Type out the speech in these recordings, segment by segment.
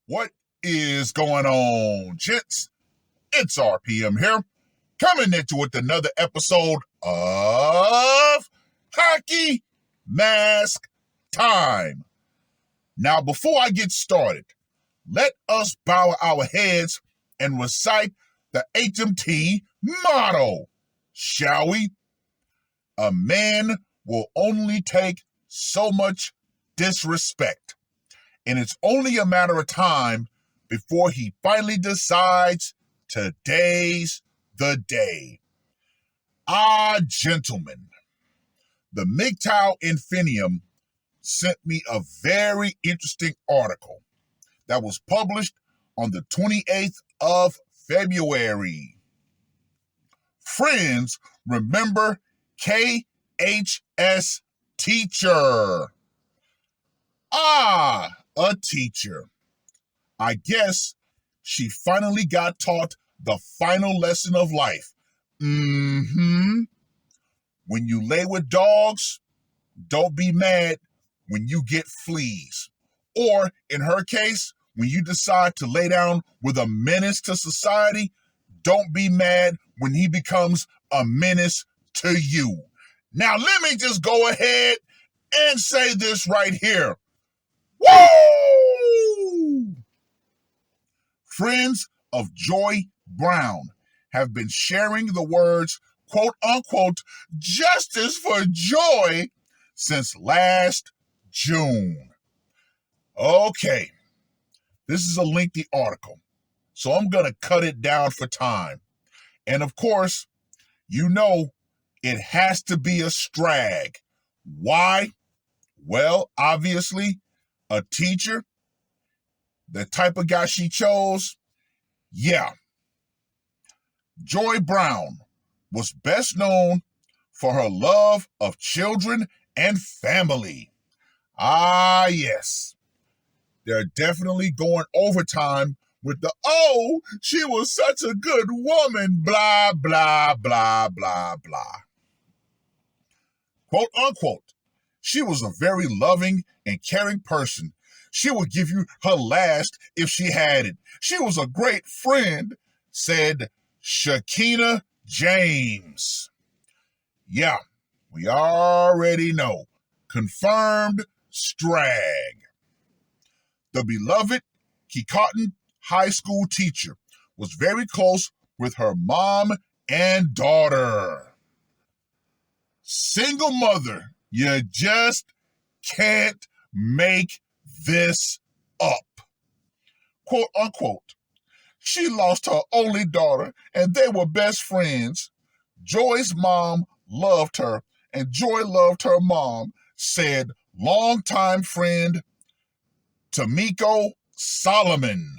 What is going on, gents? It's RPM here, coming at you with another episode of Hockey Mask Time. Now, before I get started, let us bow our heads and recite the HMT motto, shall we? A man will only take so much disrespect, and it's only a matter of time before he finally decides today's the day. Gentlemen, the MGTOW Infinium sent me a very interesting article that was published on the 28th of February. Friends, remember KHS teacher. A teacher. I guess she finally got taught the final lesson of life. When you lay with dogs, don't be mad when you get fleas. Or, in her case, when you decide to lay down with a menace to society, don't be mad when he becomes a menace to you. Now, let me just go ahead and say this right here. Woo! Friends of Joy Brown have been sharing the words, quote unquote, justice for Joy since last June. Okay, this is a lengthy article, so I'm going to cut it down for time. And of course, you know, it has to be a strag. Why? Well, obviously, a teacher, the type of guy she chose, yeah. Joy Brown was best known for her love of children and family. Yes. They're definitely going overtime with the, oh, she was such a good woman, blah, blah, blah, blah, blah. Quote unquote. She was a very loving and caring person. She would give you her last if she had it. She was a great friend, said Shakina James. Yeah, we already know. Confirmed strag. The beloved Kecoughtan High School teacher was very close with her mom and daughter. Single mother, you just can't make this up. Quote unquote. She lost her only daughter and they were best friends. Joy's mom loved her and Joy loved her mom, said longtime friend Tamiko Solomon.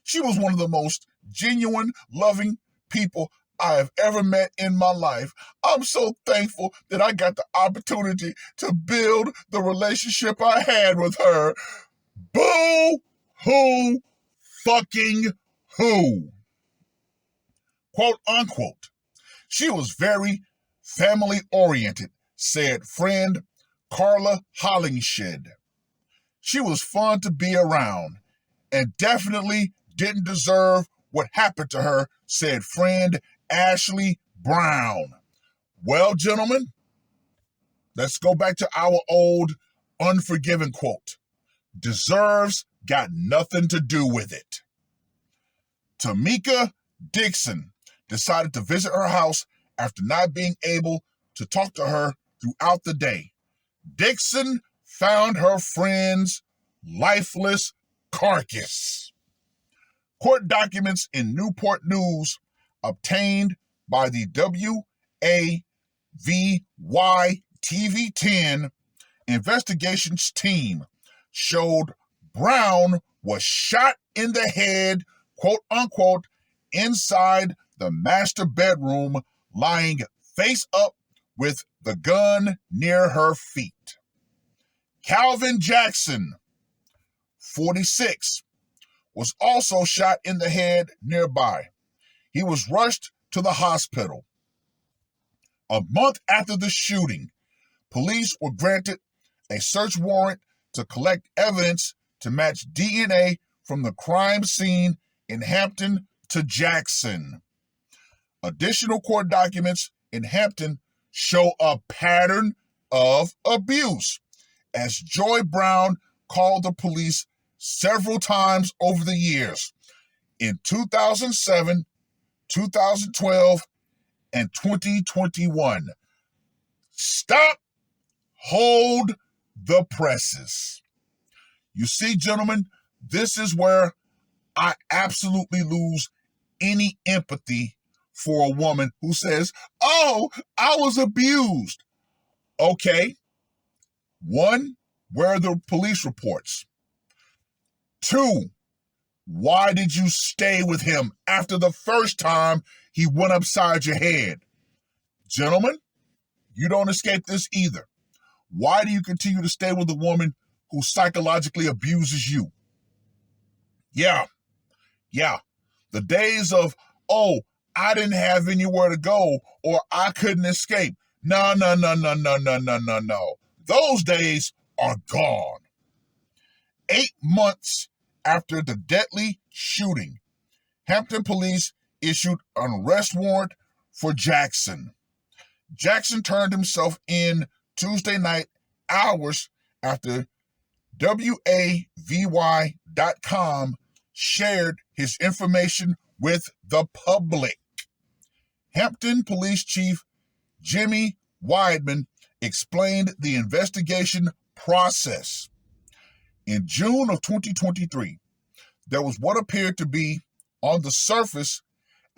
She was one of the most genuine, loving people I have ever met in my life. I'm so thankful that I got the opportunity to build the relationship I had with her. Boo hoo fucking who. Quote unquote. She was very family oriented, said friend Carla Hollingshed. She was fun to be around and definitely didn't deserve what happened to her, said friend Ashley Brown. Well, gentlemen, let's go back to our old Unforgiven quote. Deserves got nothing to do with it. Tamika Dixon decided to visit her house after not being able to talk to her throughout the day. Dixon found her friend's lifeless carcass. Court documents in Newport News obtained by the WAVY TV10 investigations team showed Brown was shot in the head, quote unquote, inside the master bedroom, lying face up with the gun near her feet. Calvin Jackson, 46, was also shot in the head nearby. He was rushed to the hospital. A month after the shooting, police were granted a search warrant to collect evidence to match DNA from the crime scene in Hampton to Jackson. Additional court documents in Hampton show a pattern of abuse, as Joy Brown called the police several times over the years in 2007, 2012, and 2021. Stop, hold the presses. You see, gentlemen, this is where I absolutely lose any empathy for a woman who says, oh, I was abused. Okay. 1, where are the police reports? 2, why did you stay with him after the first time he went upside your head? Gentlemen, you don't escape this either. Why do you continue to stay with a woman who psychologically abuses you? Yeah. The days of, oh, I didn't have anywhere to go or I couldn't escape. No. Those days are gone. 8 months after the deadly shooting, Hampton police issued an arrest warrant for Jackson. Jackson turned himself in Tuesday night, hours after WAVY.com shared his information with the public. Hampton Police Chief Jimmy Weidman explained the investigation process. In June of 2023, there was what appeared to be, on the surface,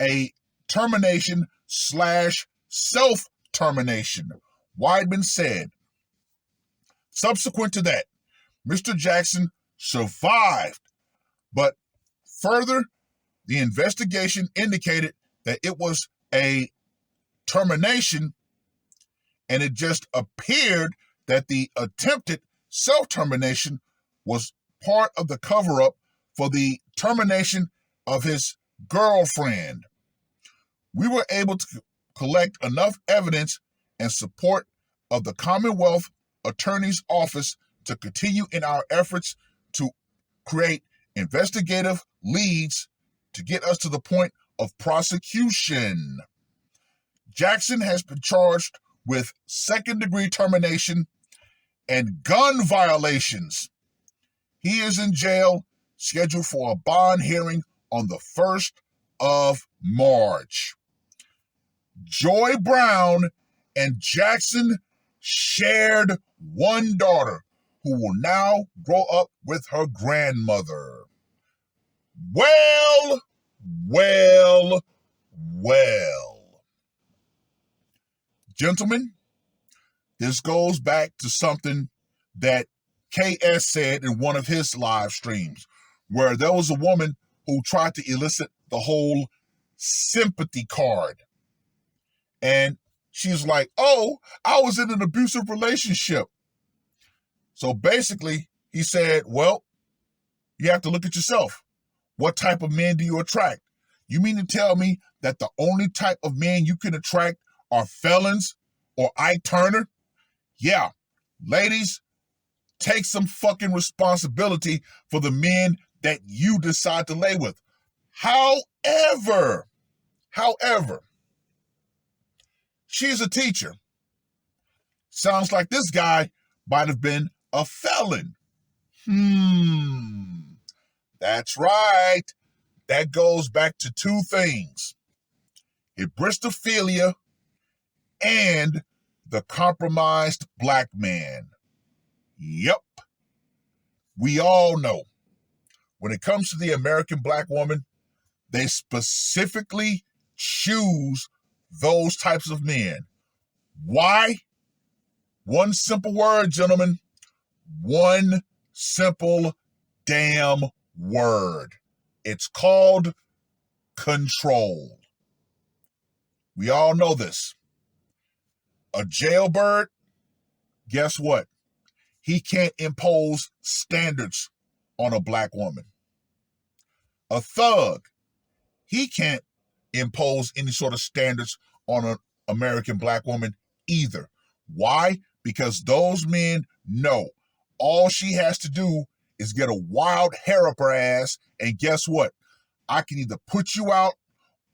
a termination/self-termination, Weidman said. Subsequent to that, Mr. Jackson survived, but further, the investigation indicated that it was a termination, and it just appeared that the attempted self-termination was part of the cover-up for the termination of his girlfriend. We were able to collect enough evidence and support of the Commonwealth Attorney's Office to continue in our efforts to create investigative leads to get us to the point of prosecution. Jackson has been charged with second-degree termination and gun violations. He is in jail, scheduled for a bond hearing on the 1st of March. Joy Brown and Jackson shared one daughter who will now grow up with her grandmother. Well. Gentlemen, this goes back to something that KS said in one of his live streams, where there was a woman who tried to elicit the whole sympathy card. And she's like, oh, I was in an abusive relationship. So basically, he said, well, you have to look at yourself. What type of men do you attract? You mean to tell me that the only type of men you can attract are felons or Ike Turner? Yeah, ladies, take some fucking responsibility for the men that you decide to lay with. However, she's a teacher. Sounds like this guy might have been a felon. That's right. That goes back to 2 things: hybristophilia and the compromised black man. Yep. We all know when it comes to the American black woman, they specifically choose those types of men. Why? One simple word, gentlemen. One simple damn word. It's called control. We all know this. A jailbird, guess what? He can't impose standards on a black woman. A thug, he can't impose any sort of standards on an American black woman either. Why? Because those men know all she has to do is get a wild hair up her ass, and guess what? I can either put you out,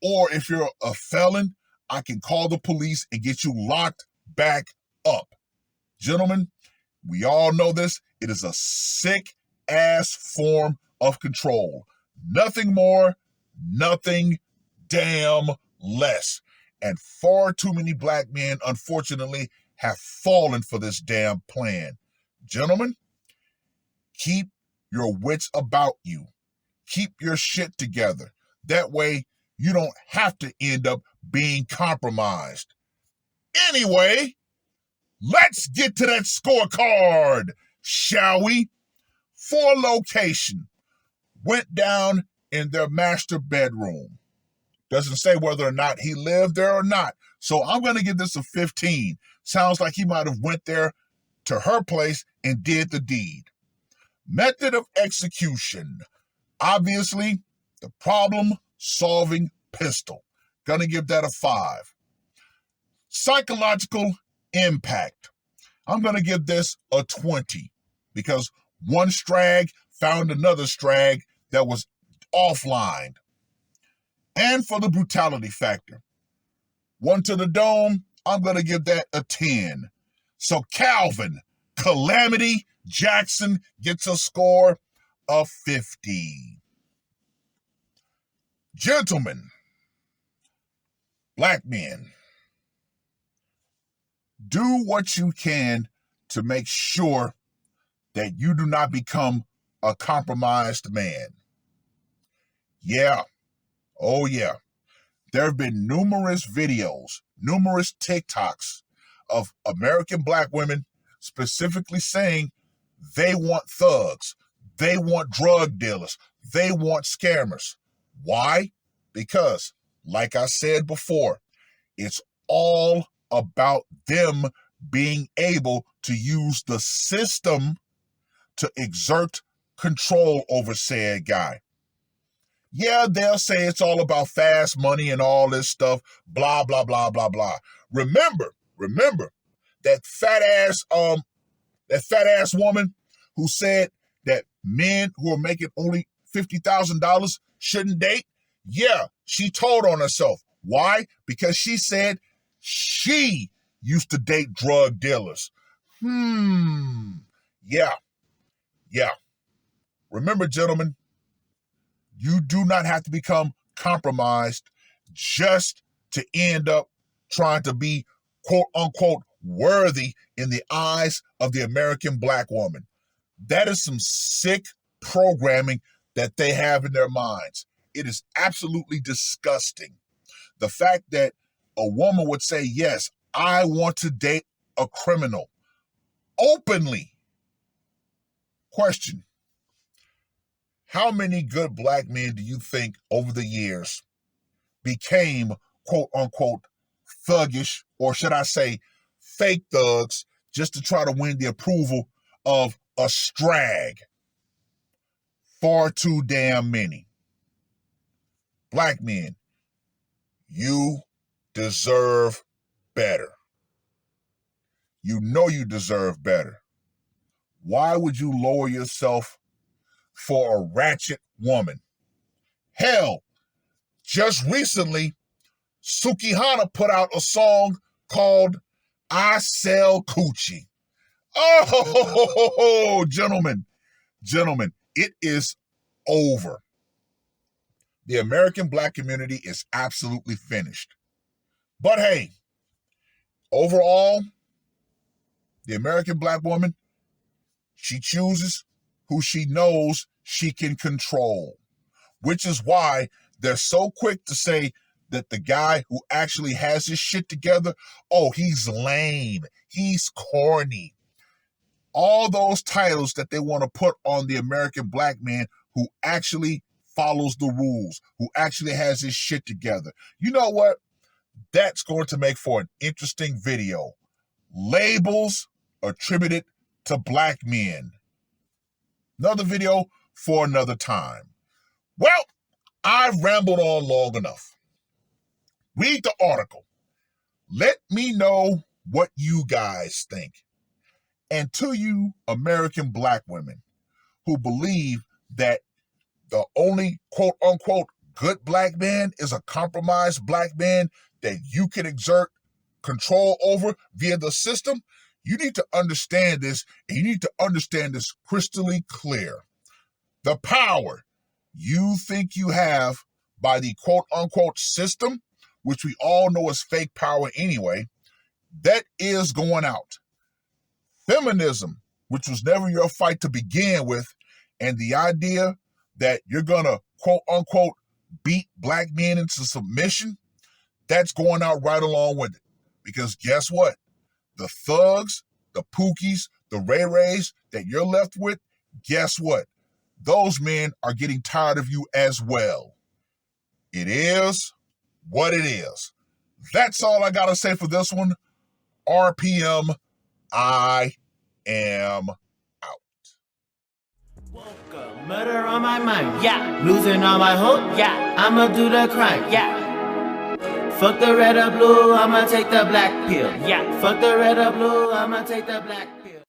or if you're a felon, I can call the police and get you locked back up. Gentlemen, we all know this. It is a sick-ass form of control. Nothing more, nothing damn less. And far too many black men, unfortunately, have fallen for this damn plan. Gentlemen, keep your wits about you. Keep your shit together. That way, you don't have to end up being compromised. Anyway, let's get to that scorecard, shall we? 4 Location went down in their master bedroom. Doesn't say whether or not he lived there or not. So I'm going to give this a 15. Sounds like he might have went there to her place and did the deed. Method of execution. Obviously, the problem-solving pistol. Gonna give that a 5. Psychological impact. I'm gonna give this a 20 because one strag found another strag that was offline. And for the brutality factor, 1 to the dome, I'm gonna give that a 10. So Calvin Calamity Jackson gets a score of 50. Gentlemen, black men, do what you can to make sure that you do not become a compromised man. Yeah, oh yeah. There have been numerous videos, numerous TikToks of American black women specifically saying they want thugs, they want drug dealers, they want scammers. Why? Because, like I said before, it's all about them being able to use the system to exert control over said guy. Yeah, they'll say it's all about fast money and all this stuff, blah, blah, blah, blah, blah. Remember, that fat ass woman who said that men who are making only $50,000 shouldn't date? Yeah, she told on herself. Why? Because she said she used to date drug dealers. Yeah. Remember, gentlemen, you do not have to become compromised just to end up trying to be quote unquote worthy in the eyes of the American black woman. That is some sick programming that they have in their minds. It is absolutely disgusting. The fact that a woman would say, yes, I want to date a criminal openly. Question. How many good black men do you think over the years became quote unquote thuggish, or should I say fake thugs, just to try to win the approval of a strag? Far too damn many. Black men, you deserve better. You know you deserve better. Why would you lower yourself for a ratchet woman? Hell, just recently, Sukihana put out a song called I Sell Coochie. Oh, gentlemen, it is over. The American black community is absolutely finished. But hey, overall, the American black woman, she chooses who she knows she can control, which is why they're so quick to say that the guy who actually has his shit together, oh, he's lame, he's corny. All those titles that they want to put on the American black man who actually follows the rules, who actually has his shit together. You know what? That's going to make for an interesting video. Labels attributed to black men. Another video for another time. Well, I've rambled on long enough. Read the article. Let me know what you guys think. And to you, American black women, who believe that the only quote unquote good black man is a compromised black man that you can exert control over via the system, you need to understand this, and you need to understand this crystally clear. The power you think you have by the quote unquote system, which we all know is fake power anyway, that is going out. Feminism, which was never your fight to begin with, and the idea that you're gonna quote unquote beat black men into submission, that's going out right along with it. Because guess what? The thugs, the Pookies, the Ray Rays that you're left with, guess what? Those men are getting tired of you as well. It is what it is. That's all I gotta say for this one. RPM, I am out. Woke up, murder on my mind, yeah. Losing all my hope, yeah. I'ma do the crime, yeah. Fuck the red or blue, I'ma take the black pill, yeah. Fuck the red or blue, I'ma take the black pill.